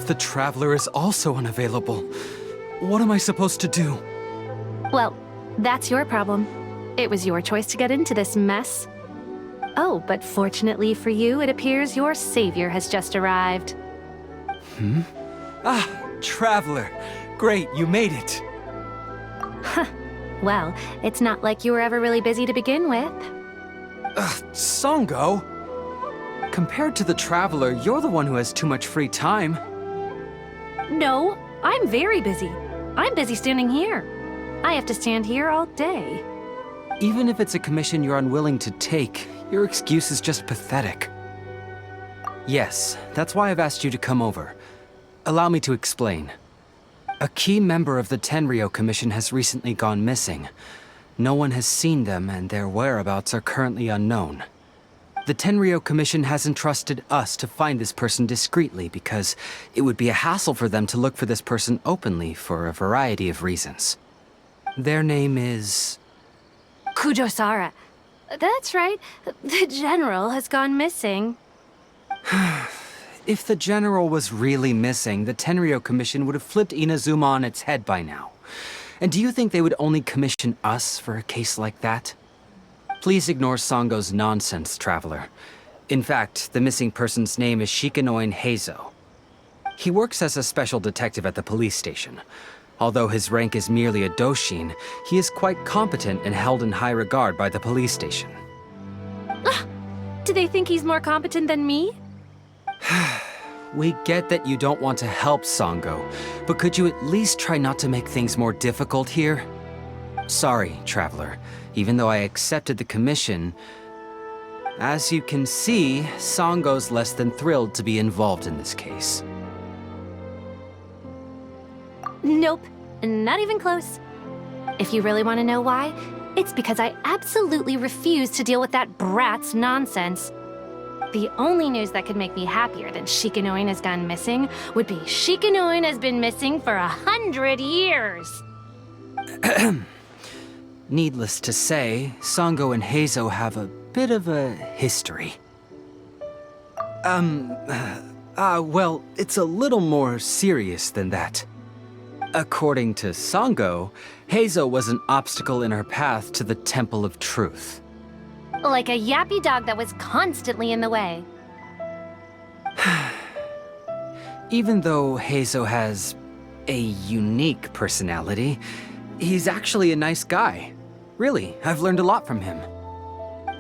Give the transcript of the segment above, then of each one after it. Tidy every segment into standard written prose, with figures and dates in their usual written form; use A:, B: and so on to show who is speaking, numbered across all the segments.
A: if the Traveler is also unavailable? What am I supposed to do?
B: Well, that's your problem. It was your choice to get into this mess. Oh, but fortunately for you, it appears your savior has just arrived.
A: Ah, Traveler. Great, you made it.
B: Well, it's not like you were ever really busy to begin with.
A: Sango? Compared to the Traveler, you're the one who has too much free time.
B: No, I'm very busy. I'm busy standing here. I have to stand here all day.
A: Even if it's a commission you're unwilling to take, your excuse is just pathetic. Yes, that's why I've asked you to come over. Allow me to explain. A key member of the Tenryou Commission has recently gone missing. No one has seen them, and their whereabouts are currently unknown. The Tenryou Commission has entrusted us to find this person discreetly because it would be a hassle for them to look for this person openly for a variety of reasons. Their name is...
B: Kujosara. That's right. The General has gone missing.
A: If the General was really missing, the Tenryou Commission would have flipped Inazuma on its head by now. And do you think they would only commission us for a case like that? Please ignore Sango's nonsense, Traveler. In fact, the missing person's name is Shikanuin HeiZou. He works as a special detective at the police station. Although his rank is merely a doshin, he is quite competent and held in high regard by the police station.
B: Do they think he's more competent than me?
A: We get that you don't want to help Sango, but could you at least try not to make things more difficult here? Sorry, Traveler. Even though I accepted the commission, as you can see, Sango's less than thrilled to be involved in this case.
B: Nope, not even close. If you really want to know why, it's because I absolutely refuse to deal with that brat's nonsense. The only news that could make me happier than Shikanuin has gone missing would be Shikanuin has been missing for 100 years.
A: Needless to say, Sango and HeiZou have a bit of a history. Well, it's a little more serious than that. According to Sango, HeiZou was an obstacle in her path to the Temple of Truth.
B: Like a yappy dog that was constantly in the way.
A: Even though HeiZou has a unique personality, he's actually a nice guy. Really, I've learned a lot from him.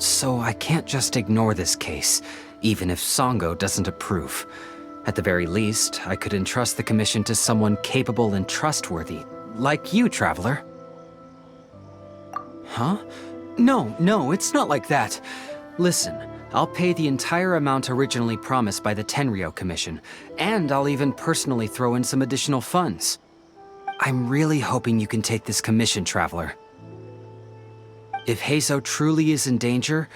A: So I can't just ignore this case, even if Sango doesn't approve. At the very least, I could entrust the commission to someone capable and trustworthy, like you, Traveler. Huh? No, it's not like that. Listen, I'll pay the entire amount originally promised by the Tenryou Commission, and I'll even personally throw in some additional funds. I'm really hoping you can take this commission, Traveler. If HeiZou truly is in danger,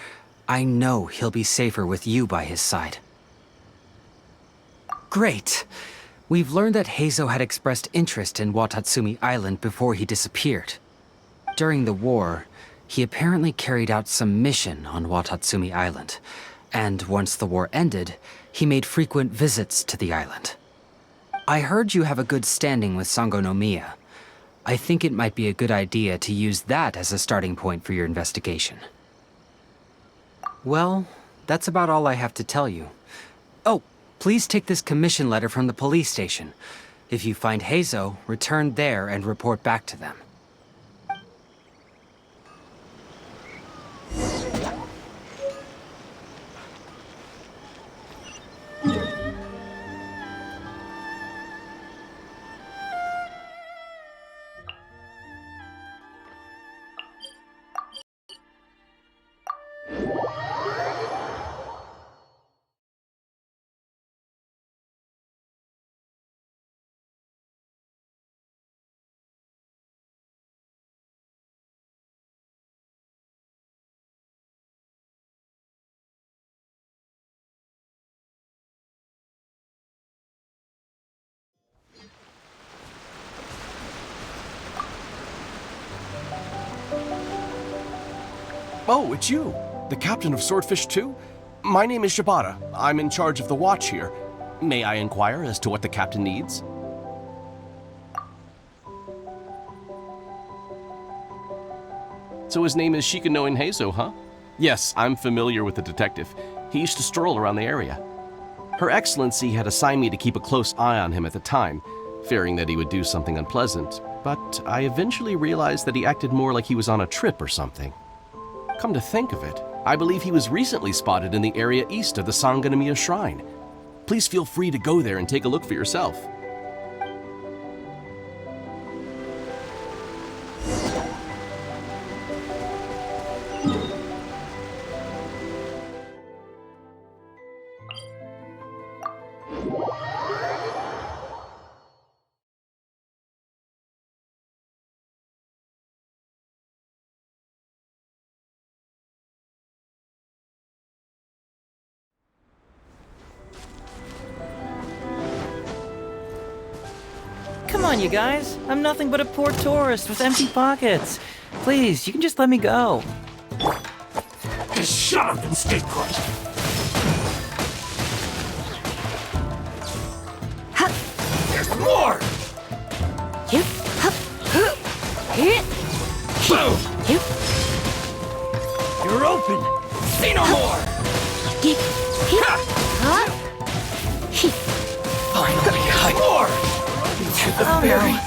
A: I know he'll be safer with you by his side. Great! We've learned that HeiZou had expressed interest in Watatsumi Island before he disappeared. During the war, he apparently carried out some mission on Watatsumi Island, and once the war ended, he made frequent visits to the island. I heard you have a good standing with Sango no Miya. I think it might be a good idea to use that as a starting point for your investigation. Well, that's about all I have to tell you. Oh, please take this commission letter from the police station. If you find HeiZou, return there and report back to them.
C: Oh, it's you! The captain of Swordfish 2? My name is Shibata. I'm in charge of the watch here. May I inquire as to what the captain needs? So his name is Shikanuin HeiZou, huh? Yes, I'm familiar with the detective. He used to stroll around the area. Her Excellency had assigned me to keep a close eye on him at the time, fearing that he would do something unpleasant, but I eventually realized that he acted more like he was on a trip or something. Come to think of it, I believe he was recently spotted in the area east of the Sanganamiya Shrine. Please feel free to go there and take a look for yourself.
D: Come on, you guys. I'm nothing but a poor tourist with empty pockets. Please, you can just let me go.
E: Just shut up and stay put. There's more! Boom! You're open! Say no more! Finally, more! To the ferry!
D: No.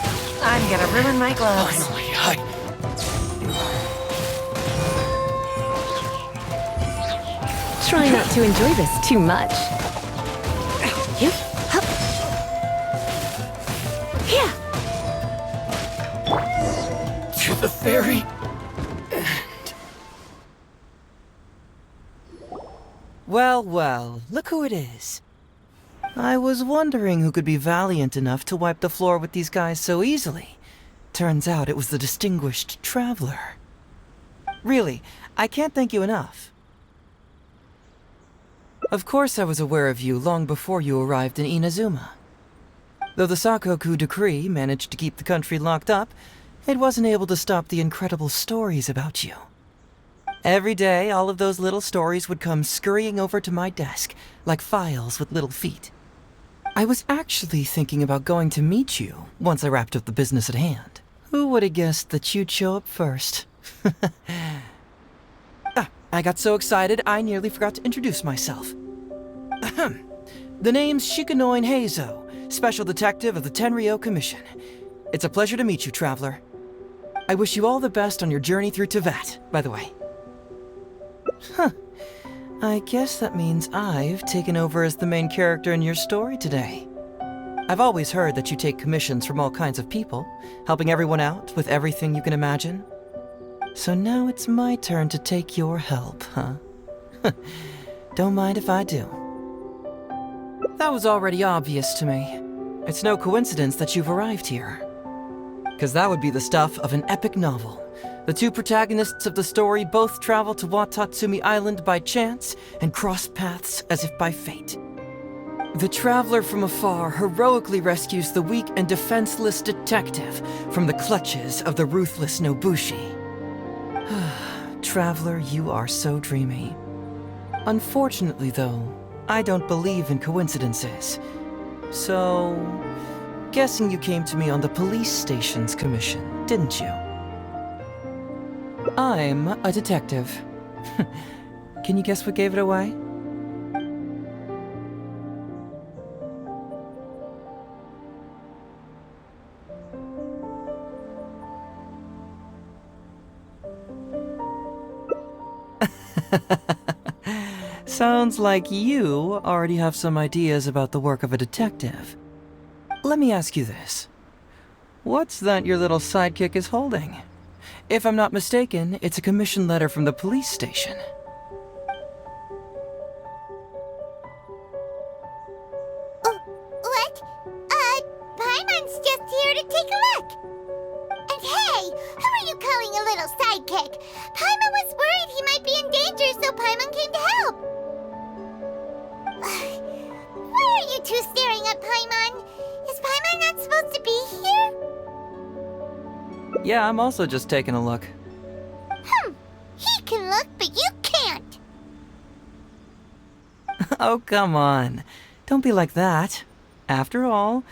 D: I'm gonna ruin my gloves.
E: Finally,
F: Try not to enjoy this too much.
E: to the ferry!
D: Well, well, look who it is. I was wondering who could be valiant enough to wipe the floor with these guys so easily. Turns out it was the distinguished traveler. Really, I can't thank you enough. Of course I was aware of you long before you arrived in Inazuma. Though the Sakoku decree managed to keep the country locked up, it wasn't able to stop the incredible stories about you. Every day, all of those little stories would come scurrying over to my desk, like files with little feet. I was actually thinking about going to meet you once I wrapped up the business at hand. Who would have guessed that you'd show up first? I got so excited I nearly forgot to introduce myself. The name's Shikanuin HeiZou, Special Detective of the Tenryou Commission. It's a pleasure to meet you, Traveler. I wish you all the best on your journey through Teyvat, by the way. I guess that means I've taken over as the main character in your story today. I've always heard that you take commissions from all kinds of people, helping everyone out with everything you can imagine. So now it's my turn to take your help, huh? Don't mind if I do. That was already obvious to me. It's no coincidence that you've arrived here. 'Cause that would be the stuff of an epic novel. The two protagonists of the story both travel to Watatsumi Island by chance and cross paths as if by fate. The traveler from afar heroically rescues the weak and defenseless detective from the clutches of the ruthless Nobushi. Traveler, you are so dreamy. Unfortunately, though, I don't believe in coincidences. So, guessing you came to me on the police station's commission, didn't you? I'm a detective. Can you guess what gave it away? Sounds like you already have some ideas about the work of a detective. Let me ask you this. What's that your little sidekick is holding? If I'm not mistaken, it's a commission letter from the police station.
G: What? Paimon's just here to take a look. And hey, who are you calling a little sidekick? Paimon was worried he might be in danger, so Paimon came to help. Why are you two staring at Paimon? Is Paimon not supposed to be here?
D: Yeah, I'm also just taking a look.
G: He can look, but you can't.
D: Oh, come on. Don't be like that. After all,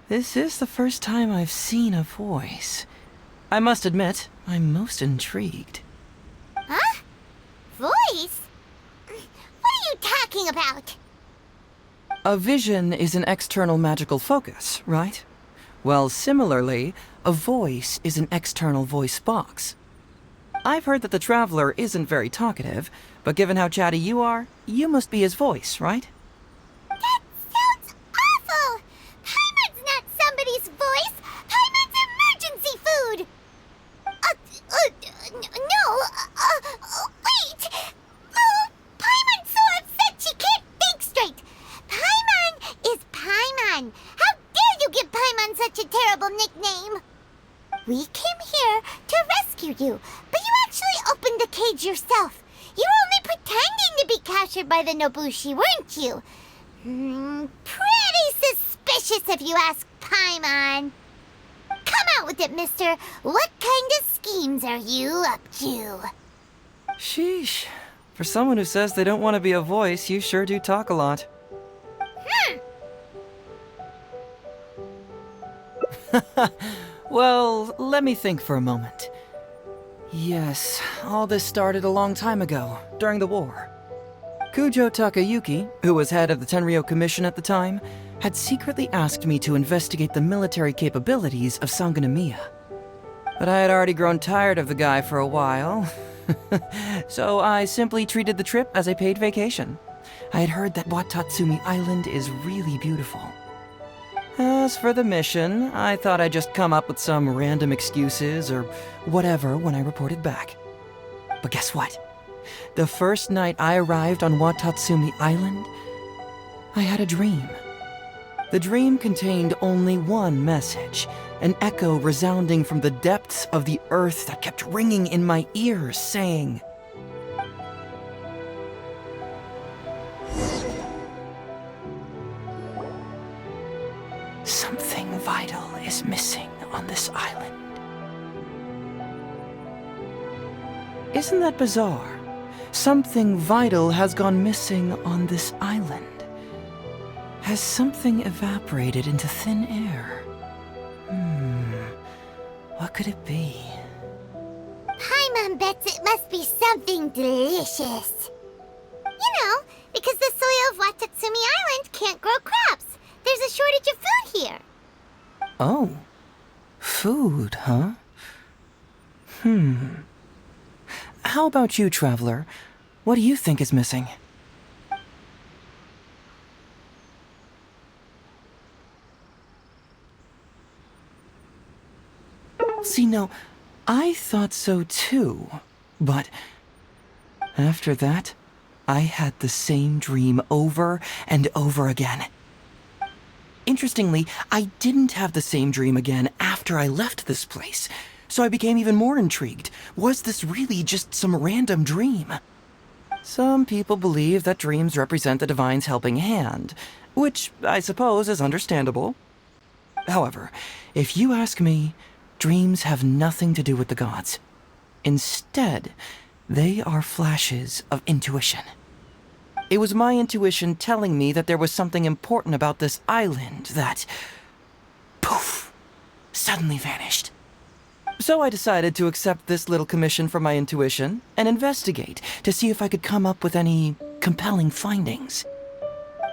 D: this is the first time I've seen a voice. I must admit, I'm most intrigued.
G: Huh? Voice? What are you talking about?
D: A vision is an external magical focus, right? Well, similarly, a voice is an external voice box. I've heard that the Traveler isn't very talkative, but given how chatty you are, you must be his voice, right?
G: That sounds awful! Paimon's not somebody's voice! Paimon's emergency food! Wait! Oh, Paimon's so upset she can't think straight! Paimon is Paimon! How dare you give Paimon such a terrible nickname? We came here to rescue you, but you actually opened the cage yourself. You were only pretending to be captured by the Nobushi, weren't you? Pretty suspicious if you ask Paimon. Come out with it, mister. What kind of schemes are you up to?
D: Sheesh. For someone who says they don't want to be a voice, you sure do talk a lot. Well, let me think for a moment. Yes, all this started a long time ago, during the war. Kujo Takayuki, who was head of the Tenryou Commission at the time, had secretly asked me to investigate the military capabilities of Sangonomiya. But I had already grown tired of the guy for a while, so I simply treated the trip as a paid vacation. I had heard that Watatsumi Island is really beautiful. As for the mission, I thought I'd just come up with some random excuses or whatever when I reported back. But guess what? The first night I arrived on Watatsumi Island, I had a dream. The dream contained only one message, an echo resounding from the depths of the earth that kept ringing in my ears, saying, "Something vital is missing on this island." Isn't that bizarre? Something vital has gone missing on this island. Has something evaporated into thin air? What could it be?
G: Paimon bets it must be something delicious. You know, because the soil of Watatsumi Island can't grow crops. There's a shortage of food here.
D: Oh. Food, huh? How about you, Traveler? What do you think is missing? See, no, I thought so too, but after that, I had the same dream over and over again. Interestingly, I didn't have the same dream again after I left this place, so I became even more intrigued. Was this really just some random dream? Some people believe that dreams represent the divine's helping hand, which I suppose is understandable. However, if you ask me, dreams have nothing to do with the gods. Instead, they are flashes of intuition. It was my intuition telling me that there was something important about this island that, poof, suddenly vanished. So I decided to accept this little commission from my intuition and investigate to see if I could come up with any compelling findings.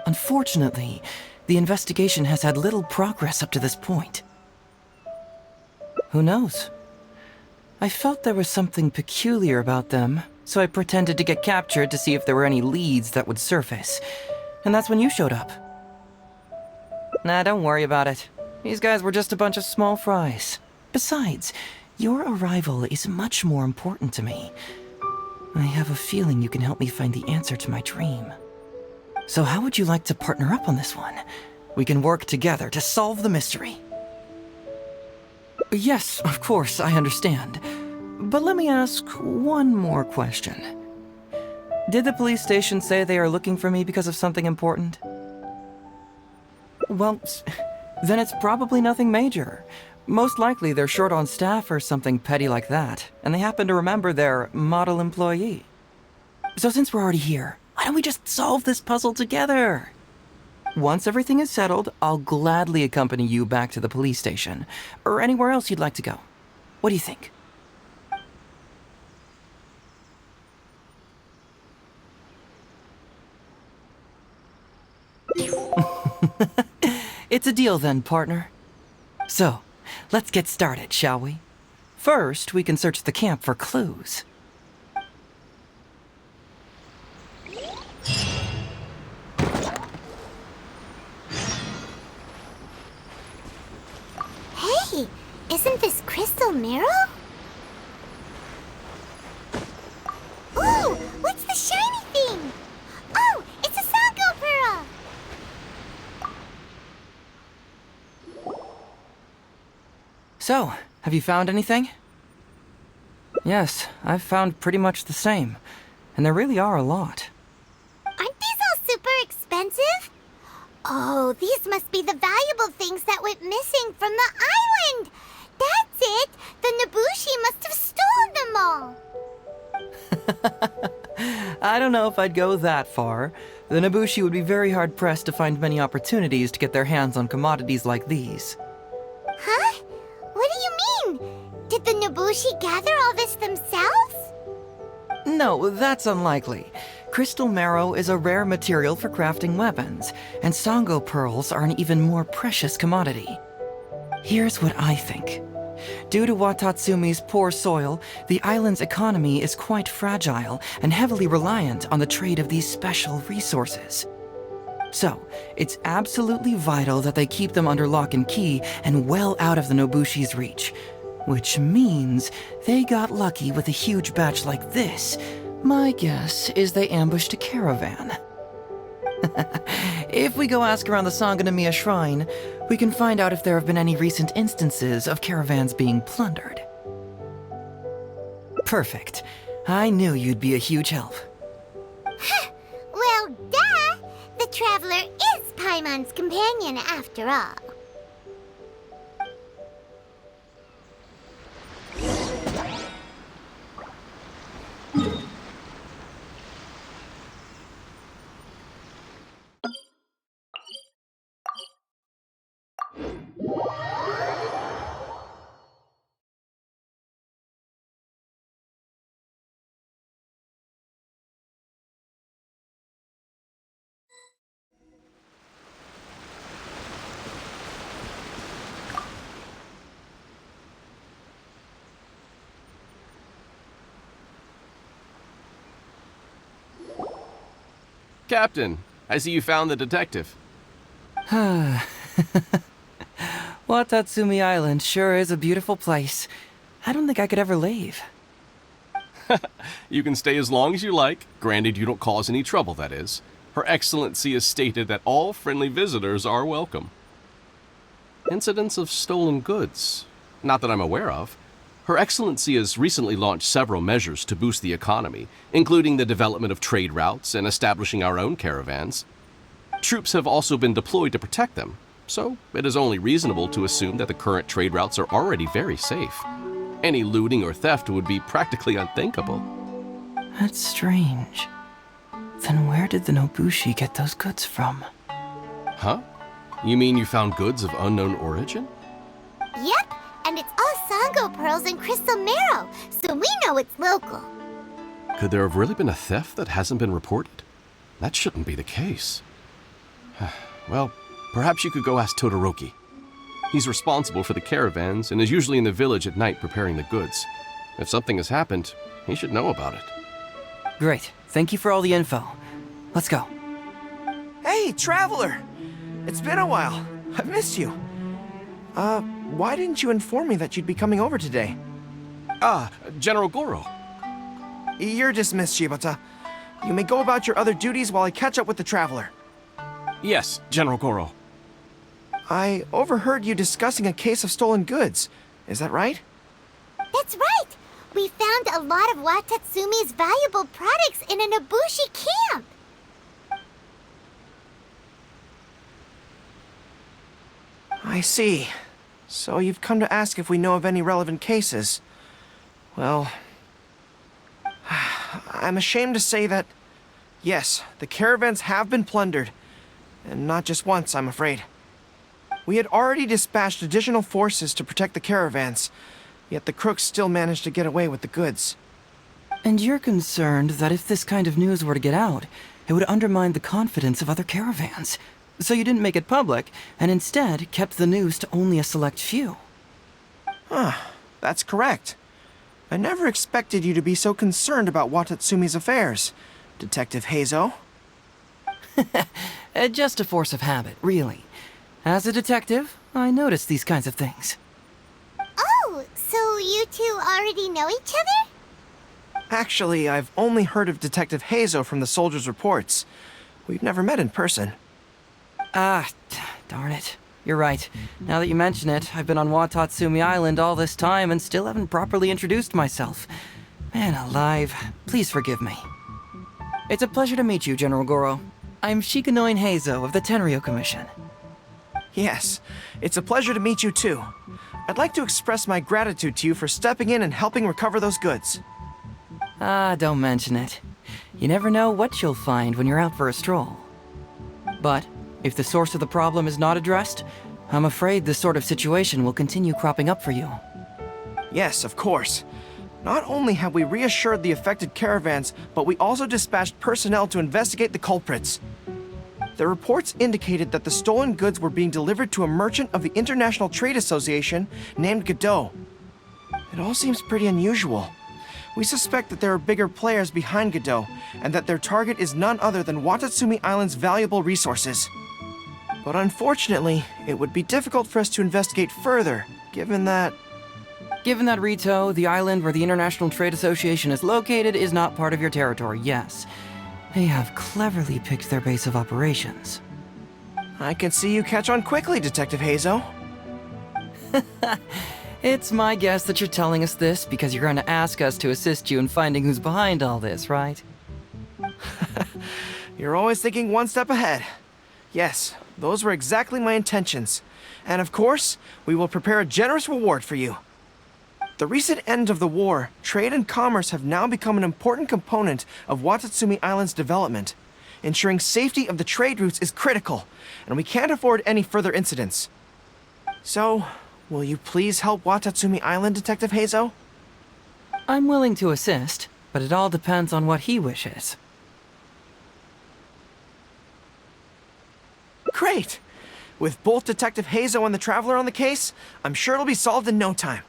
D: Unfortunately, the investigation has had little progress up to this point. Who knows? I felt there was something peculiar about them, so I pretended to get captured to see if there were any leads that would surface. And that's when you showed up. Nah, don't worry about it. These guys were just a bunch of small fries. Besides, your arrival is much more important to me. I have a feeling you can help me find the answer to my dream. So how would you like to partner up on this one? We can work together to solve the mystery. Yes, of course, I understand. But let me ask one more question. Did the police station say they are looking for me because of something important? Well, then it's probably nothing major. Most likely they're short on staff or something petty like that, and they happen to remember their model employee. So since we're already here, why don't we just solve this puzzle together? Once everything is settled, I'll gladly accompany you back to the police station, or anywhere else you'd like to go. What do you think? It's a deal then, partner. So, let's get started, shall we? First, we can search the camp for clues.
G: Hey, isn't this Crystal Marrow? Ooh, what's the shiny thing? Oh, it's a Sango Pearl!
D: So, have you found anything? Yes, I've found pretty much the same. And there really are a lot.
G: Aren't these all super expensive? Oh, these must be the valuable things that went missing from the island! That's it! The Nobushi must have stolen them all!
D: I don't know if I'd go that far. The Nobushi would be very hard-pressed to find many opportunities to get their hands on commodities like these.
G: Huh? What do you mean? Did the Nobushi gather all this themselves?
D: No, that's unlikely. Crystal marrow is a rare material for crafting weapons, and Sango pearls are an even more precious commodity. Here's what I think. Due to Watatsumi's poor soil, the island's economy is quite fragile and heavily reliant on the trade of these special resources. So, it's absolutely vital that they keep them under lock and key and well out of the Nobushi's reach. Which means they got lucky with a huge batch like this. My guess is they ambushed a caravan. If we go ask around the Sangonomiya Shrine, we can find out if there have been any recent instances of caravans being plundered. Perfect. I knew you'd be a huge help.
G: Well, duh! The Traveler is Paimon's companion after all.
C: Captain, I see you found the detective.
D: Watatsumi Island sure is a beautiful place. I don't think I could ever leave.
C: You can stay as long as you like, granted you don't cause any trouble, that is. Her Excellency has stated that all friendly visitors are welcome. Incidents of stolen goods? Not that I'm aware of. Her Excellency has recently launched several measures to boost the economy, including the development of trade routes and establishing our own caravans. Troops have also been deployed to protect them, so it is only reasonable to assume that the current trade routes are already very safe. Any looting or theft would be practically unthinkable.
D: That's strange. Then where did the Nobushi get those goods from?
C: Huh? You mean you found goods of unknown origin?
G: Yep, and it's all Sango pearls and crystal marrow, so we know it's local.
C: Could there have really been a theft that hasn't been reported? That shouldn't be the case. Well, perhaps you could go ask Todoroki. He's responsible for the caravans and is usually in the village at night preparing the goods. If something has happened, he should know about it.
D: Great. Thank you for all the info. Let's go.
E: Hey, Traveler! It's been a while. I've missed you. Why didn't you inform me that you'd be coming over today?
C: General Goro.
E: You're dismissed, Shibata. You may go about your other duties while I catch up with the Traveler.
C: Yes, General Goro.
E: I overheard you discussing a case of stolen goods. Is that right?
G: That's right! We found a lot of Watatsumi's valuable products in a Nobushi camp!
E: I see. So you've come to ask if we know of any relevant cases. Well, I'm ashamed to say that, yes, the caravans have been plundered, And not just once, I'm afraid. We had already dispatched additional forces to protect the caravans, yet the crooks still managed to get away with the goods.
D: And you're concerned that if this kind of news were to get out, it would undermine the confidence of other caravans. So you didn't make it public, and instead kept the news to only a select few.
E: That's correct. I never expected you to be so concerned about Watatsumi's affairs, Detective HeiZou.
D: Just a force of habit, really. As a detective, I notice these kinds of things.
G: Oh, so you two already know each other?
E: Actually, I've only heard of Detective HeiZou from the soldiers' reports. We've never met in person.
D: Darn it. You're right. Now that you mention it, I've been on Watatsumi Island all this time and still haven't properly introduced myself. Man alive, please forgive me. It's a pleasure to meet you, General Goro. I'm Shikanuin HeiZou of the Tenryo Commission.
E: Yes, it's a pleasure to meet you too. I'd like to express my gratitude to you for stepping in and helping recover those goods.
D: Don't mention it. You never know what you'll find when you're out for a stroll. But if the source of the problem is not addressed, I'm afraid this sort of situation will continue cropping up for you.
E: Yes, of course. Not only have we reassured the affected caravans, but we also dispatched personnel to investigate the culprits. The reports indicated that the stolen goods were being delivered to a merchant of the International Trade Association named Godot. It all seems pretty unusual. We suspect that there are bigger players behind Godot, and that their target is none other than Watatsumi Island's valuable resources. But unfortunately, it would be difficult for us to investigate further, given that
D: Rito, the island where the International Trade Association is located, is not part of your territory, yes. They have cleverly picked their base of operations.
E: I can see you catch on quickly, Detective HeiZou.
D: It's my guess that you're telling us this because you're going to ask us to assist you in finding who's behind all this, right?
E: You're always thinking one step ahead. Yes, those were exactly my intentions. And of course, we will prepare a generous reward for you. The recent end of the war, trade and commerce have now become an important component of Watatsumi Island's development. Ensuring safety of the trade routes is critical, and we can't afford any further incidents. So, will you please help Watatsumi Island, Detective HeiZou?
D: I'm willing to assist, but it all depends on what he wishes.
E: Great! With both Detective HeiZou and the Traveler on the case, I'm sure it'll be solved in no time.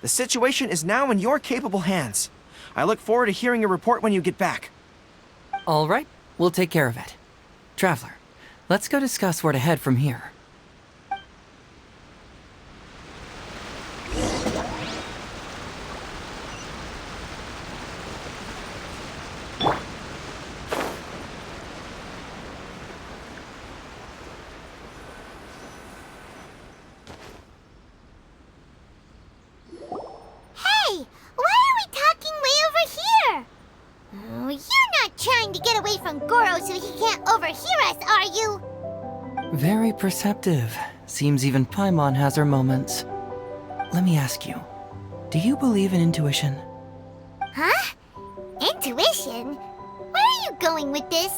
E: The situation is now in your capable hands. I look forward to hearing your report when you get back.
D: All right, we'll take care of it. Traveler, let's go discuss where to head from here.
G: Hey, why are we talking way over here? Oh, you're not trying to get away from Goro so he can't overhear us, are you?
D: Very perceptive. Seems even Paimon has her moments. Let me ask you, do you believe in intuition?
G: Huh? Intuition? Where are you going with this?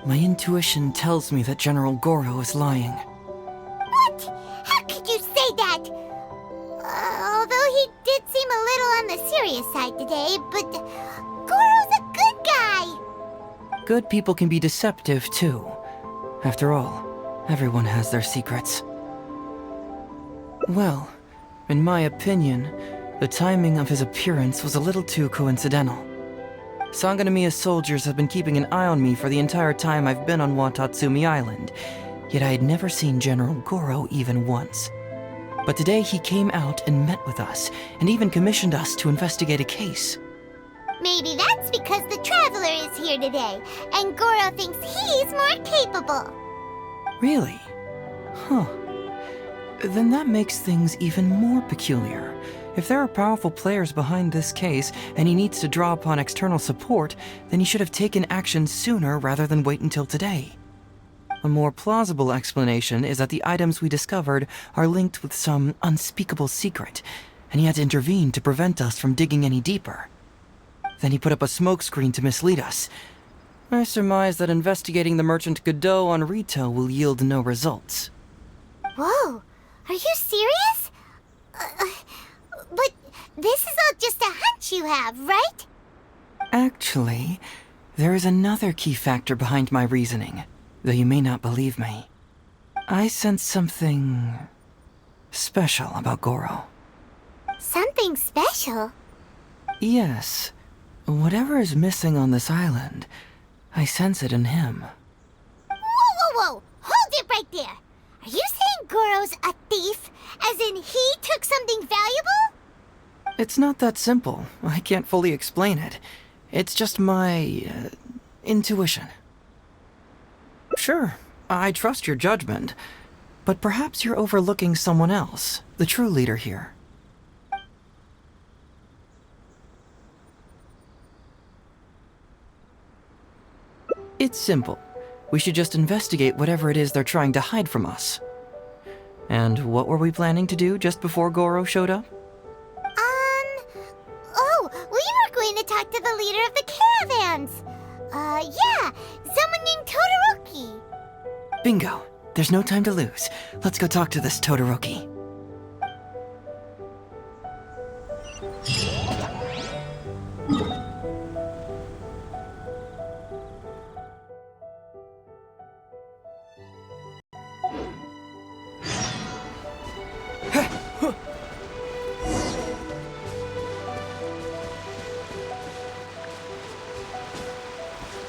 D: My intuition tells me that General Goro is lying.
G: What? How could you say that? Although he did seem a little on the serious side today, but Goro's a good guy.
D: Good people can be deceptive, too. After all, everyone has their secrets. Well, in my opinion, the timing of his appearance was a little too coincidental. Sangonomiya's soldiers have been keeping an eye on me for the entire time I've been on Watatsumi Island, yet I had never seen General Goro even once. But today he came out and met with us, and even commissioned us to investigate a case.
G: Maybe that's because the Traveler is here today, and Goro thinks he's more capable.
D: Really? Huh. Then that makes things even more peculiar. If there are powerful players behind this case, and he needs to draw upon external support, then he should have taken action sooner rather than wait until today. A more plausible explanation is that the items we discovered are linked with some unspeakable secret, and he had to intervene to prevent us from digging any deeper. Then he put up a smokescreen to mislead us. I surmise that investigating the merchant Godot on Rito will yield no results.
G: Whoa, are you serious? But this is all just a hunch you have, right?
D: Actually, there is another key factor behind my reasoning, though you may not believe me. I sense something special about Goro.
G: Something special?
D: Yes. Whatever is missing on this island, I sense it in him.
G: Whoa! Hold it right there! Are you saying Goro's a thief? As in he took something valuable?
D: It's not that simple. I can't fully explain it. It's just my intuition. Sure, I trust your judgment, but perhaps you're overlooking someone else, the true leader here. It's simple. We should just investigate whatever it is they're trying to hide from us. And what were we planning to do just before Goro showed up?
G: Oh, we were going to talk to the leader of the caravans. Yeah, someone named Todoroki.
D: Bingo. There's no time to lose. Let's go talk to this Todoroki.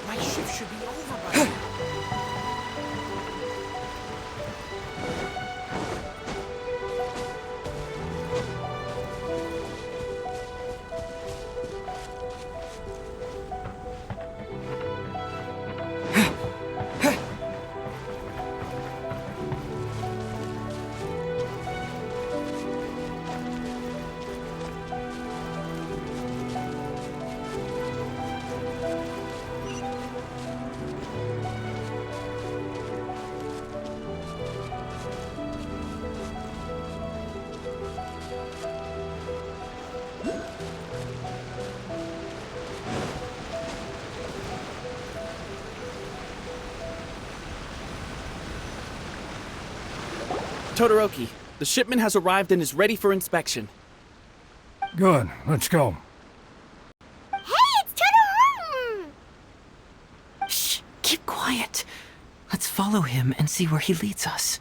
E: My shift should be over by now.
H: Todoroki, the shipment has arrived and is ready for inspection.
I: Good, let's go.
G: Hey, it's Todoroki!
D: Shh, keep quiet. Let's follow him and see where he leads us.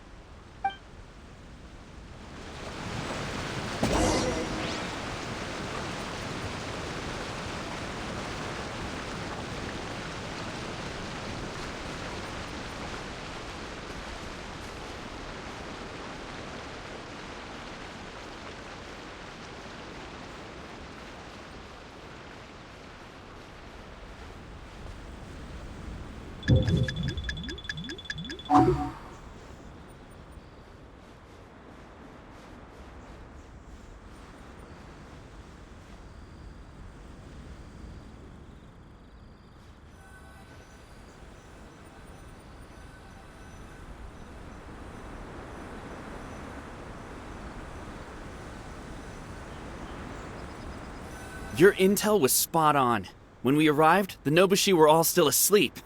H: Your intel was spot on. When we arrived, the Nobushi were all still asleep.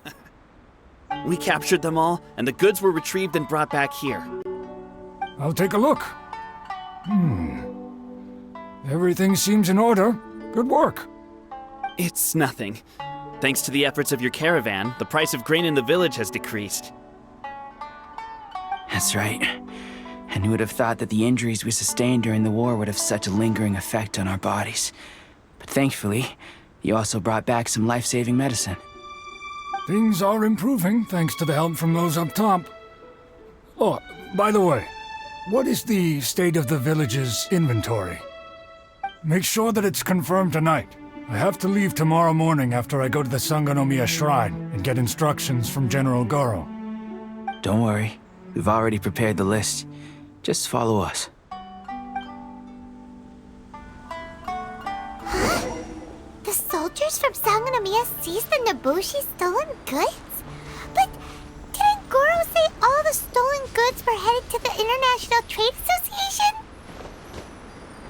H: We captured them all, and the goods were retrieved and brought back here.
I: I'll take a look. Everything seems in order. Good work.
H: It's nothing. Thanks to the efforts of your caravan, the price of grain in the village has decreased.
J: That's right. And who would have thought that the injuries we sustained during the war would have such a lingering effect on our bodies? But thankfully, you also brought back some life-saving medicine.
I: Things are improving thanks to the help from those up top. Oh, by the way, what is the state of the village's inventory? Make sure that it's confirmed tonight. I have to leave tomorrow morning after I go to the Sangonomiya Shrine and get instructions from General Goro.
J: Don't worry, we've already prepared the list. Just follow us.
G: The soldiers from Sangonomiya seized the Nobushi stolen goods? But didn't Goro say all the stolen goods were headed to the International Trade Association?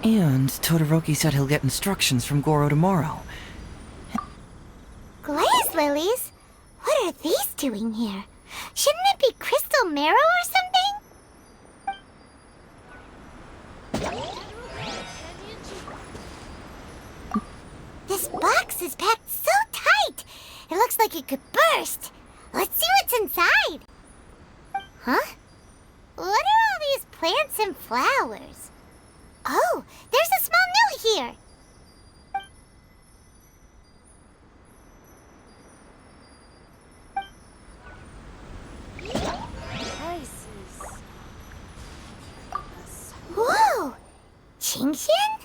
D: And Todoroki said he'll get instructions from Goro tomorrow.
G: Glaze lilies? What doing here? Shouldn't it be crystal marrow or something? This box is packed so tight. It looks like it could burst. Let's see what's inside. Huh? What are all these plants and flowers? Oh, there's a small note here. Whoa! Genshin?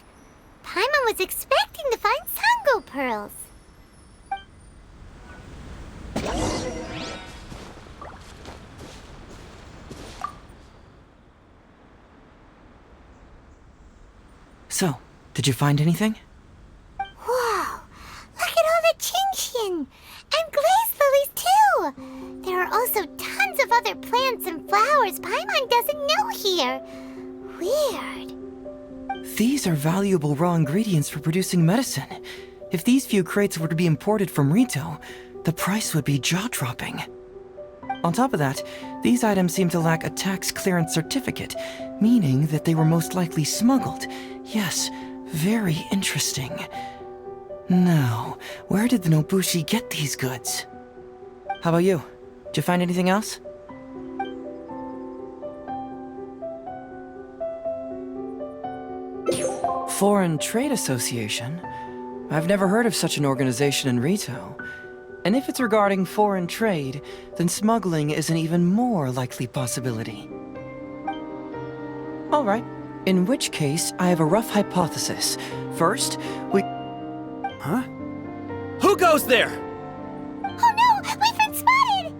G: Paimon was expecting to find Sango pearls.
D: So, did you find anything?
G: Whoa! Look at all the Genshin! And glaze lilies too! There are also tons of other plants and flowers Paimon doesn't know here. Weird.
D: These are valuable raw ingredients for producing medicine. If these few crates were to be imported from Rito, the price would be jaw-dropping. On top of that, these items seem to lack a tax clearance certificate, meaning that they were most likely smuggled. Yes, very interesting. Now, where did the Nobushi get these goods? How about you? Did you find anything else? Foreign Trade Association? I've never heard of such an organization in Rito. And if it's regarding foreign trade, then smuggling is an even more likely possibility. All right. In which case, I have a rough hypothesis. First, we...
H: Huh? Who goes there?
G: Oh no! We've been spotted!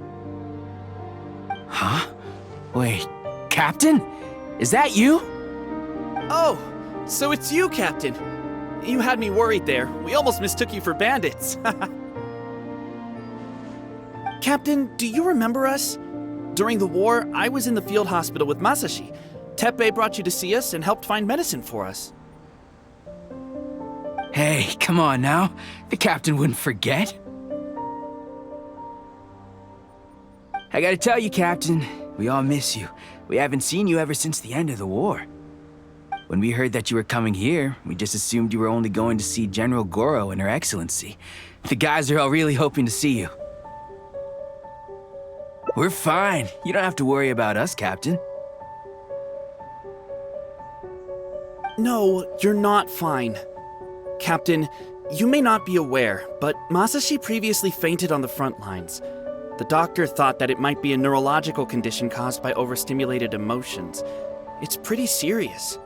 J: Huh? Wait, Captain? Is that you?
H: Oh, so it's you, Captain. You had me worried there. We almost mistook you for bandits. Captain, do you remember us? During the war, I was in the field hospital with Masashi. Teppei brought you to see us and helped find medicine for us.
J: Hey, come on now. The captain wouldn't forget. I gotta tell you, Captain, we all miss you. We haven't seen you ever since the end of the war. When we heard that you were coming here, we just assumed you were only going to see General Goro and Her Excellency. The guys are all really hoping to see you. We're fine. You don't have to worry about us, Captain.
H: No, you're not fine. Captain, you may not be aware, but Masashi previously fainted on the front lines. The doctor thought that it might be a neurological condition caused by overstimulated emotions. It's pretty serious.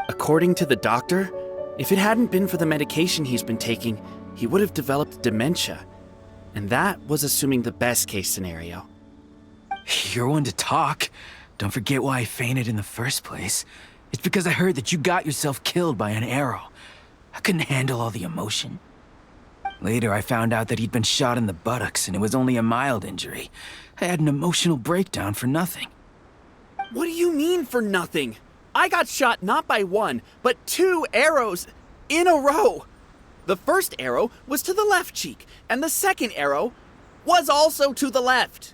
H: According to the doctor, if it hadn't been for the medication he's been taking, he would have developed dementia. And that was assuming the best case scenario.
J: You're one to talk. Don't forget why I fainted in the first place. It's because I heard that you got yourself killed by an arrow. I couldn't handle all the emotion. Later, I found out that he'd been shot in the buttocks and it was only a mild injury. I had an emotional breakdown for nothing.
H: What do you mean for nothing? I got shot not by one, but 2 arrows in a row. The first arrow was to the left cheek, and the second arrow was also to the left.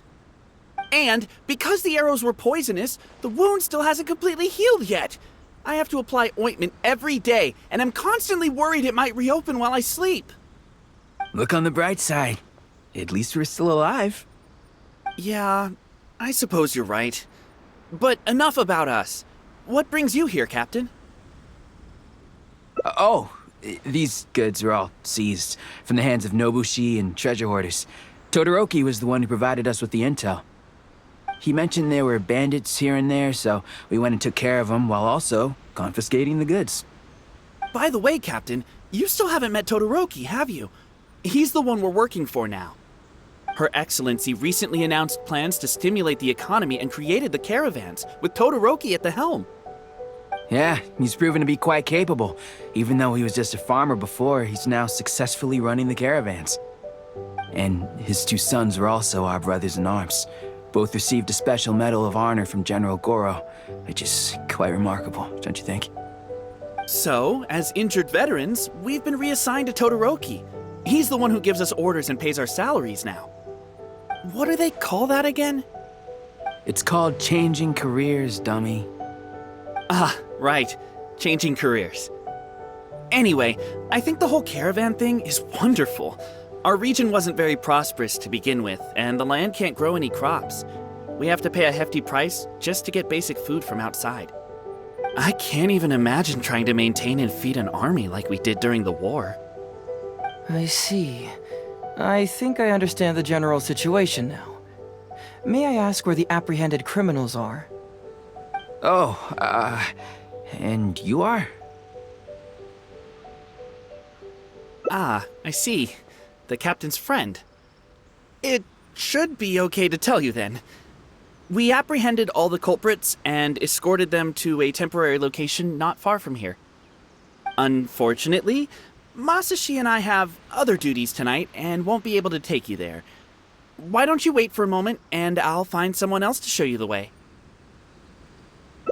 H: And because the arrows were poisonous, the wound still hasn't completely healed yet. I have to apply ointment every day, and I'm constantly worried it might reopen while I sleep.
J: Look on the bright side. At least we're still alive.
H: Yeah, I suppose you're right. But enough about us. What brings you here, Captain?
J: These goods are all seized from the hands of Nobushi and treasure hoarders. Todoroki was the one who provided us with the intel. He mentioned there were bandits here and there, so we went and took care of them while also confiscating the goods.
H: By the way, Captain, you still haven't met Todoroki, have you? He's the one we're working for now. Her Excellency recently announced plans to stimulate the economy and created the caravans, with Todoroki at the helm.
J: Yeah, he's proven to be quite capable. Even though he was just a farmer before, he's now successfully running the caravans. And his 2 sons were also our brothers in arms. Both received a special medal of honor from General Goro, which is quite remarkable, don't you think?
H: So, as injured veterans, we've been reassigned to Todoroki. He's the one who gives us orders and pays our salaries now. What do they call that again?
J: It's called changing careers, dummy.
H: Ah, right. Changing careers. Anyway, I think the whole caravan thing is wonderful. Our region wasn't very prosperous to begin with, and the land can't grow any crops. We have to pay a hefty price just to get basic food from outside. I can't even imagine trying to maintain and feed an army like we did during the war.
D: I see. I think I understand the general situation now. May I ask where the apprehended criminals are?
J: Oh, and you are?
H: Ah, I see. The captain's friend. It should be okay to tell you then. We apprehended all the culprits and escorted them to a temporary location not far from here. Unfortunately, Masashi and I have other duties tonight and won't be able to take you there. Why don't you wait for a moment and I'll find someone else to show you the way.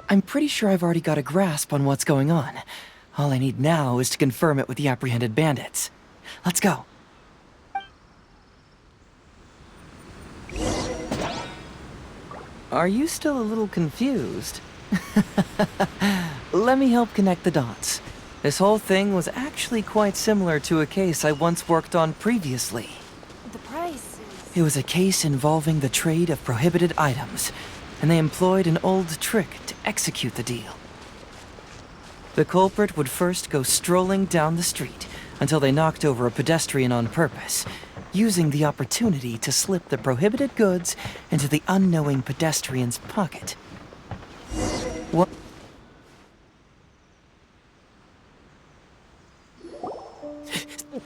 D: I'm pretty sure I've already got a grasp on what's going on. All I need now is to confirm it with the apprehended bandits. Let's go. Are you still a little confused? Let me help connect the dots. This whole thing was actually quite similar to a case I once worked on previously.
F: The price is...
D: It was a case involving the trade of prohibited items, and they employed an old trick to execute the deal. The culprit would first go strolling down the street until they knocked over a pedestrian on purpose, using the opportunity to slip the prohibited goods into the unknowing pedestrian's pocket. What?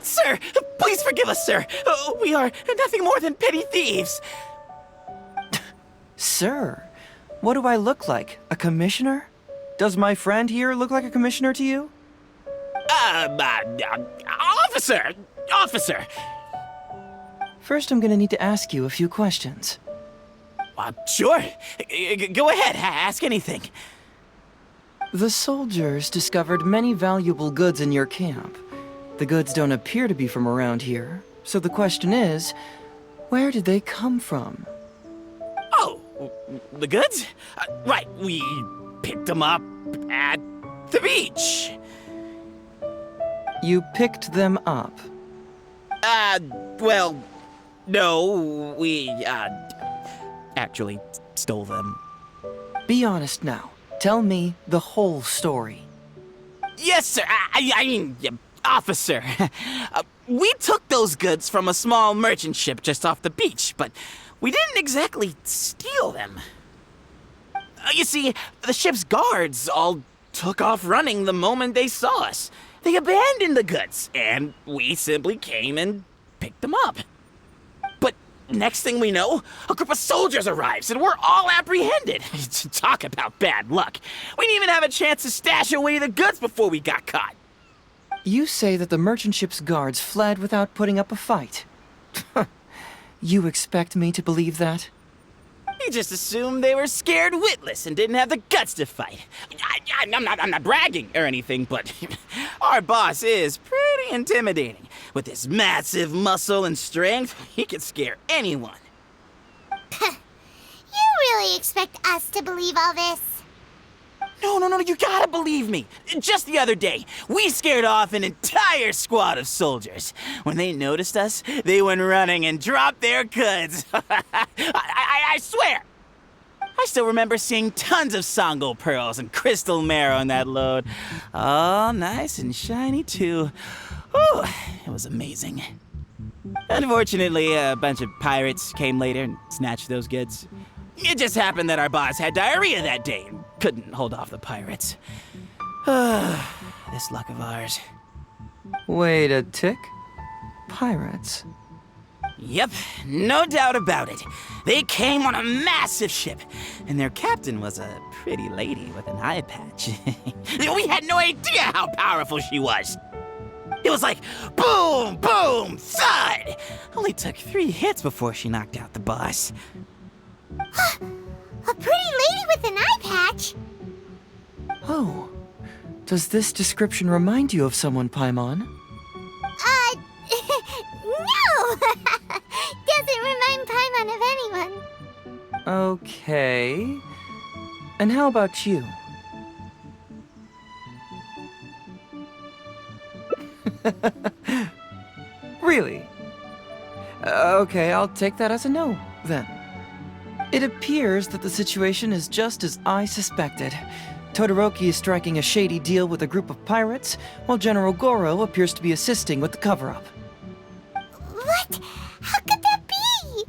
H: Sir, please forgive us, sir. We are nothing more than petty thieves.
D: Sir, what do I look like? A commissioner? Does my friend here look like a commissioner to you?
H: Officer!
D: First, I'm gonna need to ask you a few questions.
H: Sure. Go ahead, ask anything.
D: The soldiers discovered many valuable goods in your camp. The goods don't appear to be from around here, so the question is, where did they come from?
H: Oh, the goods? Right, we picked them up at the beach.
D: You picked them up?
H: Well, no, we, actually stole them.
D: Be honest now. Tell me the whole story.
H: Yes, sir. I mean, officer. We took those goods from a small merchant ship just off the beach, but we didn't exactly steal them. You see, the ship's guards all took off running the moment they saw us. They abandoned the goods, and we simply came and picked them up. But next thing we know, a group of soldiers arrives, and we're all apprehended. Talk about bad luck. We didn't even have a chance to stash away the goods before we got caught.
D: You say that the merchant ship's guards fled without putting up a fight. You expect me to believe that?
H: You just assumed they were scared witless and didn't have the guts to fight. I'm not bragging or anything, but our boss is pretty intimidating. With his massive muscle and strength, he could scare anyone.
G: You really expect us to believe all this?
H: No, you gotta believe me. Just the other day, we scared off an entire squad of soldiers. When they noticed us, they went running and dropped their goods. I swear. I still remember seeing tons of Sango pearls and crystal marrow in that load. All nice and shiny, too. Ooh, it was amazing. Unfortunately, a bunch of pirates came later and snatched those goods. It just happened that our boss had diarrhea that day and couldn't hold off the pirates. This luck of ours.
D: Wait a tick. Pirates?
H: Yep, no doubt about it. They came on a massive ship, and their captain was a pretty lady with an eye patch. We had no idea how powerful she was. It was like boom, boom, thud. Only took 3 hits before she knocked out the boss.
G: A pretty lady with an eye patch?
D: Oh. Does this description remind you of someone, Paimon?
G: No! Doesn't remind Paimon of
D: Okay. And how about you? Really? Okay, I'll take that as a no, then. It appears that the situation is just as I suspected. Todoroki is striking a shady deal with a group of pirates, while General Goro appears to be assisting with the cover-up.
G: What? How could that be?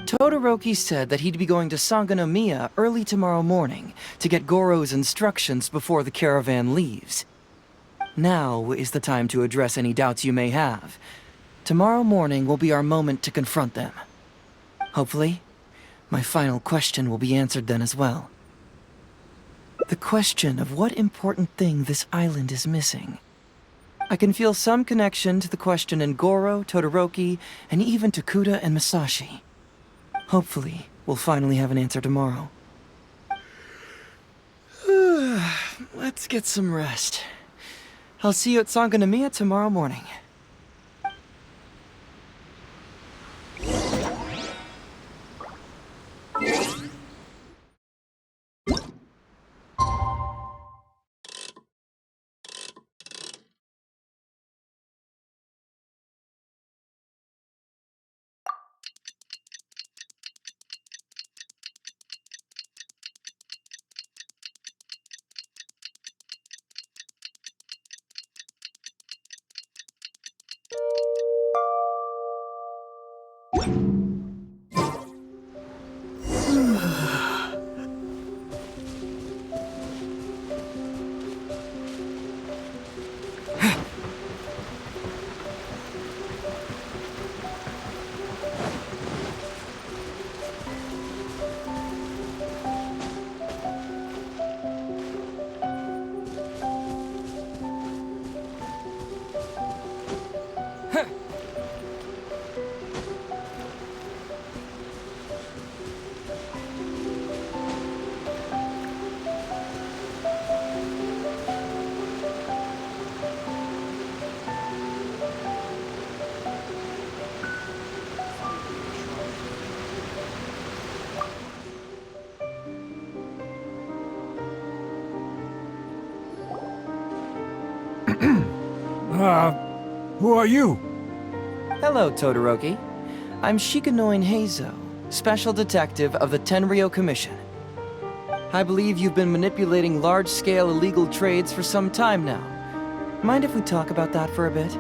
D: Todoroki said that he'd be going to Sangonomiya early tomorrow morning to get Goro's instructions before the caravan leaves. Now is the time to address any doubts you may have. Tomorrow morning will be our moment to confront them. Hopefully, my final question will be answered then as well. The question of what important thing this island is missing. I can feel some connection to the question in Goro, Todoroki, and even to Kuda and Masashi. Hopefully, we'll finally have an answer tomorrow. Let's get some rest. I'll see you at Sangonomiya tomorrow morning.
I: Who are you?
D: Hello, Todoroki. I'm Shikanuin HeiZou, Special Detective of the Tenryou Commission. I believe you've been manipulating large-scale illegal trades for some time now. Mind if we talk about that for a bit?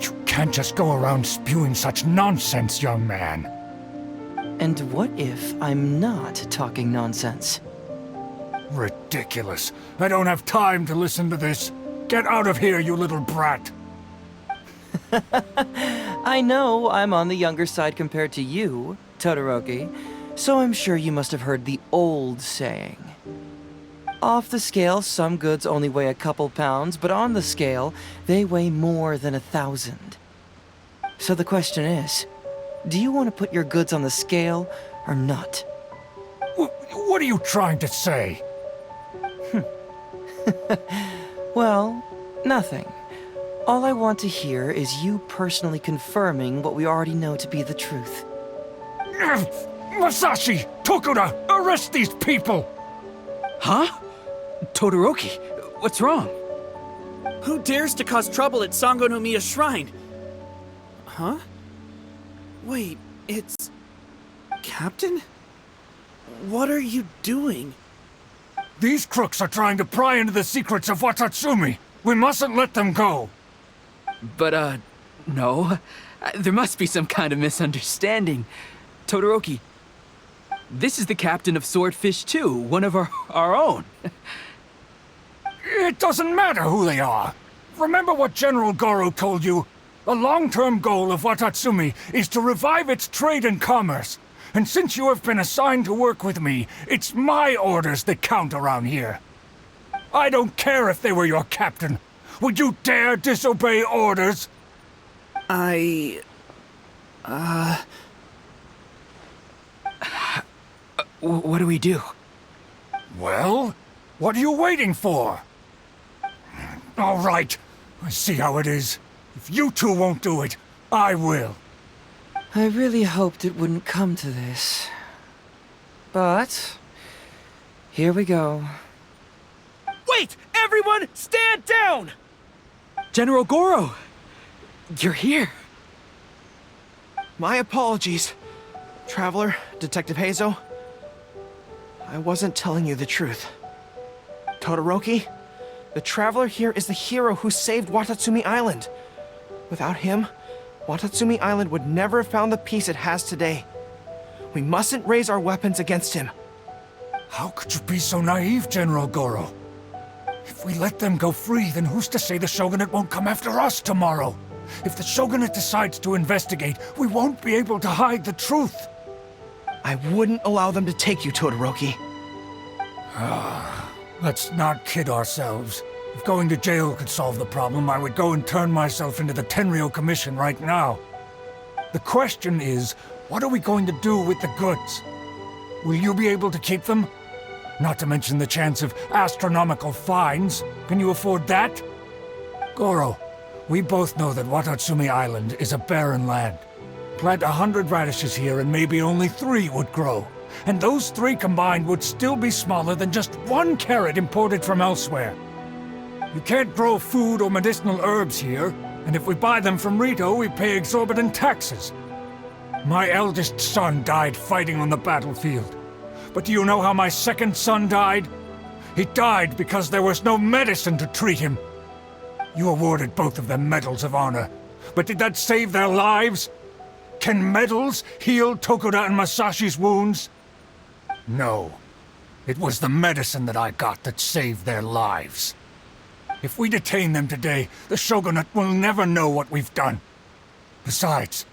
I: You can't just go around spewing such nonsense, young man.
D: And what if I'm not talking nonsense?
I: Ridiculous. I don't have time to listen to this. Get out of here, you little brat.
D: I know I'm on the younger side compared to you, Todoroki, so I'm sure you must have heard the old saying. Off the scale, some goods only weigh a couple pounds, but on the scale, they weigh more than 1,000. So the question is, do you want to put your goods on the scale or not?
I: What are you trying to say?
D: Well, nothing. All I want to hear is you personally confirming what we already know to be the truth.
I: Masashi! Tokuda! Arrest these people!
J: Huh? Todoroki, what's wrong?
H: Who dares to cause trouble at Sangonomiya Shrine? Huh? Wait, it's... Captain? What are you doing?
I: These crooks are trying to pry into the secrets of Watatsumi. We mustn't let them go.
J: But, no. There must be some kind of misunderstanding. Todoroki, this is the captain of Swordfish 2, one of our own.
I: It doesn't matter who they are. Remember what General Goro told you? A long-term goal of Watatsumi is to revive its trade and commerce. And since you have been assigned to work with me, it's my orders that count around here. I don't care if they were your captain. Would you dare disobey orders?
J: What do we do?
I: Well, what are you waiting for? All right, I see how it is. If you two won't do it, I will.
D: I really hoped it wouldn't come to this. But here we go.
E: Wait! Everyone, stand down!
J: General Goro! You're here.
E: My apologies. Traveler, Detective HeiZou. I wasn't telling you the truth. Todoroki, the Traveler here is the hero who saved Watatsumi Island. Without him, Watatsumi Island would never have found the peace it has today. We mustn't raise our weapons against him.
I: How could you be so naive, General Goro? If we let them go free, then who's to say the Shogunate won't come after us tomorrow? If the Shogunate decides to investigate, we won't be able to hide the truth.
E: I wouldn't allow them to take you, Todoroki.
I: Let's not kid ourselves. If going to jail could solve the problem, I would go and turn myself into the Tenryou Commission right now. The question is, what are we going to do with the goods? Will you be able to keep them? Not to mention the chance of astronomical fines. Can you afford that? Goro, we both know that Watatsumi Island is a barren land. Plant 100 radishes here and maybe only 3 would grow. And those 3 combined would still be smaller than just 1 carrot imported from elsewhere. You can't grow food or medicinal herbs here, and if we buy them from Rito, we pay exorbitant taxes. My eldest son died fighting on the battlefield. But do you know how my second son died? He died because there was no medicine to treat him. You awarded both of them medals of honor, but did that save their lives? Can medals heal Tokuda and Masashi's wounds? No. It was the medicine that I got that saved their lives. If we detain them today, the Shogunate will never know what we've done. Besides,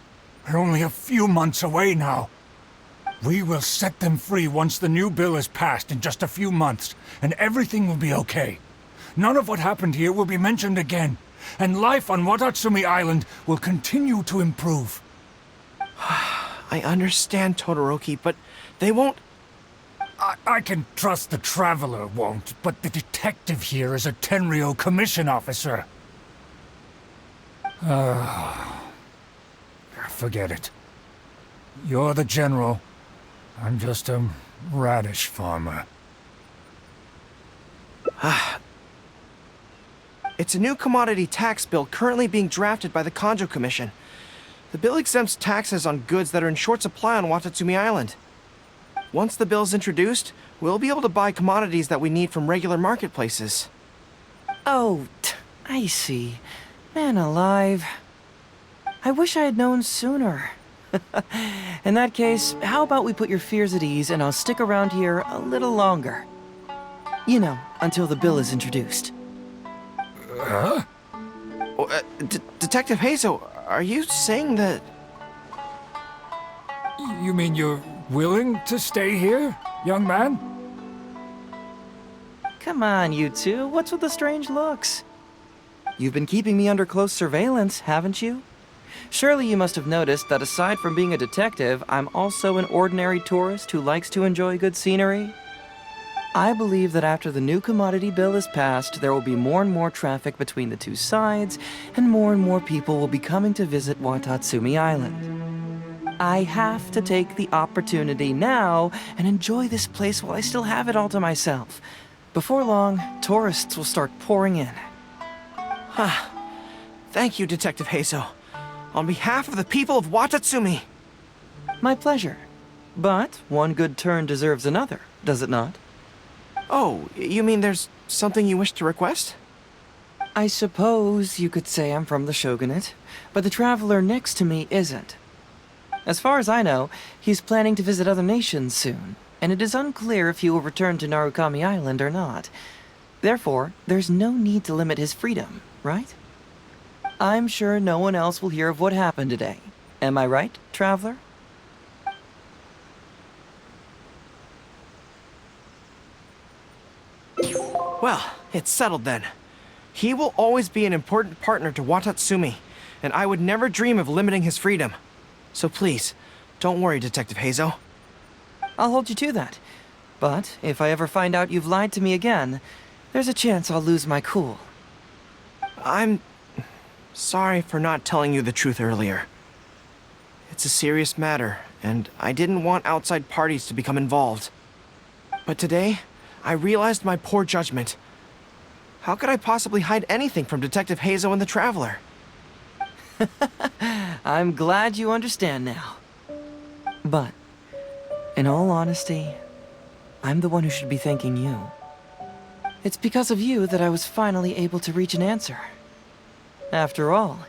I: we're only a few months away now. We will set them free once the new bill is passed in just a few months, and everything will be okay. None of what happened here will be mentioned again, and life on Watatsumi Island will continue to improve.
E: I understand, Todoroki, but they won't...
I: I can trust the Traveler won't, but the detective here is a Tenryou Commission officer. Forget it. You're the general. I'm just a radish farmer.
E: It's a new commodity tax bill currently being drafted by the Kanjo Commission. The bill exempts taxes on goods that are in short supply on Watatsumi Island. Once the bill's introduced, we'll be able to buy commodities that we need from regular marketplaces.
D: Oh, I see. Man alive. I wish I had known sooner. In that case, how about we put your fears at ease and I'll stick around here a little longer. You know, until the bill is introduced.
I: Huh?
E: Detective HeiZou, are you saying that...
I: You mean you're willing to stay here, young man?
D: Come on, you two. What's with the strange looks? You've been keeping me under close surveillance, haven't you? Surely you must have noticed that aside from being a detective, I'm also an ordinary tourist who likes to enjoy good scenery. I believe that after the new commodity bill is passed, there will be more and more traffic between the two sides, and more people will be coming to visit Watatsumi Island. I have to take the opportunity now and enjoy this place while I still have it all to myself. Before long, tourists will start pouring in.
E: Thank you, Detective HeiZou. On behalf of the people of Watatsumi.
D: My pleasure. But one good turn deserves another, does it not?
E: Oh, you mean there's something you wish to request?
D: I suppose you could say I'm from the Shogunate, but the traveler next to me isn't. As far as I know, he's planning to visit other nations soon, and it is unclear if he will return to Narukami Island or not. Therefore, there's no need to limit his freedom, right? I'm sure no one else will hear of what happened today. Am I right, traveler?
E: Well, it's settled then. He will always be an important partner to Watatsumi, and I would never dream of limiting his freedom. So please, don't worry, Detective HeiZou.
D: I'll hold you to that. But if I ever find out you've lied to me again, there's a chance I'll lose my cool.
E: I'm sorry for not telling you the truth earlier. It's a serious matter, and I didn't want outside parties to become involved. But today, I realized my poor judgment. How could I possibly hide anything from Detective HeiZou and the Traveler?
D: I'm glad you understand now. But, in all honesty, I'm the one who should be thanking you. It's because of you that I was finally able to reach an answer. After all,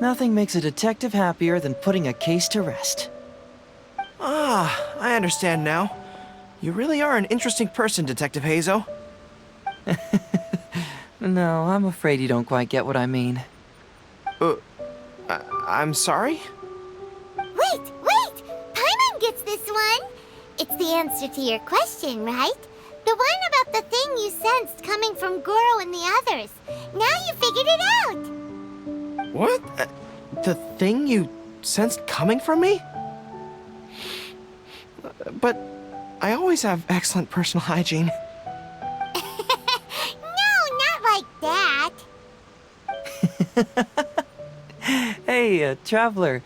D: nothing makes a detective happier than putting a case to rest.
E: Ah, I understand now. You really are an interesting person, Detective HeiZou.
D: No, I'm afraid you don't quite get what I mean.
E: I'm sorry?
G: Wait! Paimon gets this one! It's the answer to your question, right? The one about the thing you sensed coming from Goro and the others. Now you figured it out!
E: What? The thing you sensed coming from me? But I always have excellent personal hygiene.
G: No, not like that!
D: Hey, Traveler,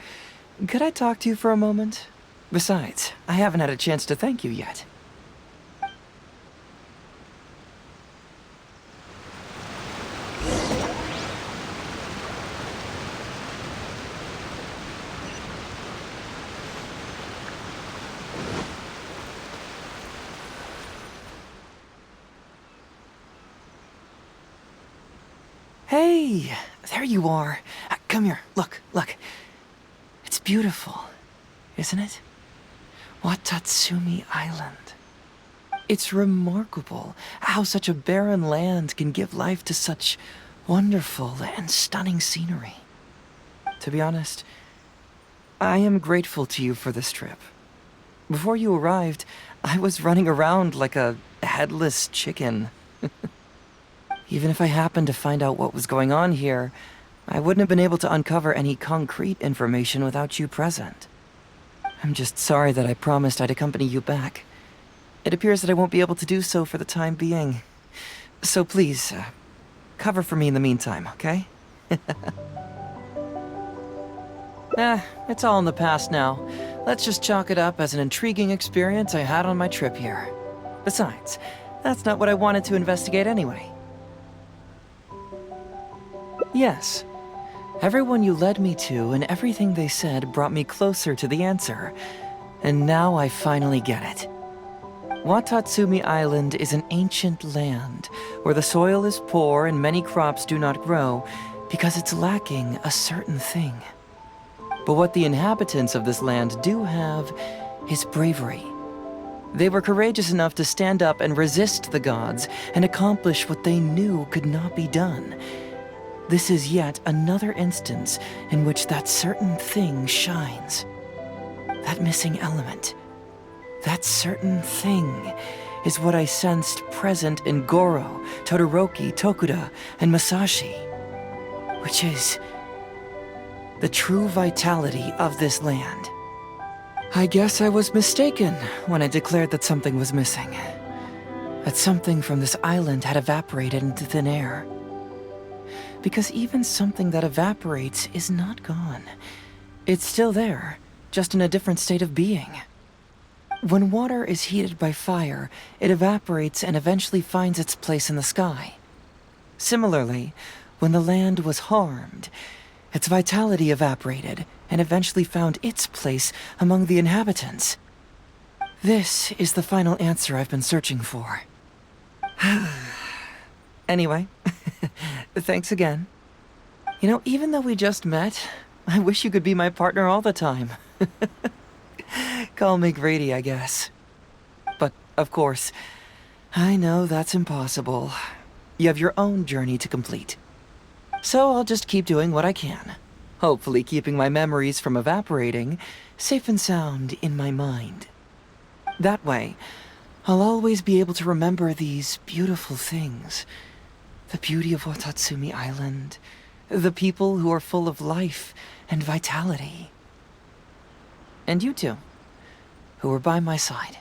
D: could I talk to you for a moment? Besides, I haven't had a chance to thank you yet. Hey, there you are. Come here, look. It's beautiful, isn't it? Watatsumi Island. It's remarkable how such a barren land can give life to such wonderful and stunning scenery. To be honest, I am grateful to you for this trip. Before you arrived, I was running around like a headless chicken. Even if I happened to find out what was going on here, I wouldn't have been able to uncover any concrete information without you present. I'm just sorry that I promised I'd accompany you back. It appears that I won't be able to do so for the time being. So please, cover for me in the meantime, okay? It's all in the past now. Let's just chalk it up as an intriguing experience I had on my trip here. Besides, that's not what I wanted to investigate anyway. Yes. Everyone you led me to and everything they said brought me closer to the answer. And now I finally get it. Watatsumi Island is an ancient land where the soil is poor and many crops do not grow because it's lacking a certain thing. But what the inhabitants of this land do have is bravery. They were courageous enough to stand up and resist the gods and accomplish what they knew could not be done. This is yet another instance in which that certain thing shines. That missing element. That certain thing is what I sensed present in Goro, Todoroki, Tokuda, and Masashi. Which is the true vitality of this land. I guess I was mistaken when I declared that something was missing. That something from this island had evaporated into thin air. Because even something that evaporates is not gone. It's still there, just in a different state of being. When water is heated by fire, it evaporates and eventually finds its place in the sky. Similarly, when the land was harmed, its vitality evaporated and eventually found its place among the inhabitants. This is the final answer I've been searching for. Anyway, thanks again. You know, even though we just met, I wish you could be my partner all the time. Call me greedy, I guess. But, of course, I know that's impossible. You have your own journey to complete. So I'll just keep doing what I can. Hopefully keeping my memories from evaporating safe and sound in my mind. That way, I'll always be able to remember these beautiful things. The beauty of Watatsumi Island. The people who are full of life and vitality. And you two, who were by my side.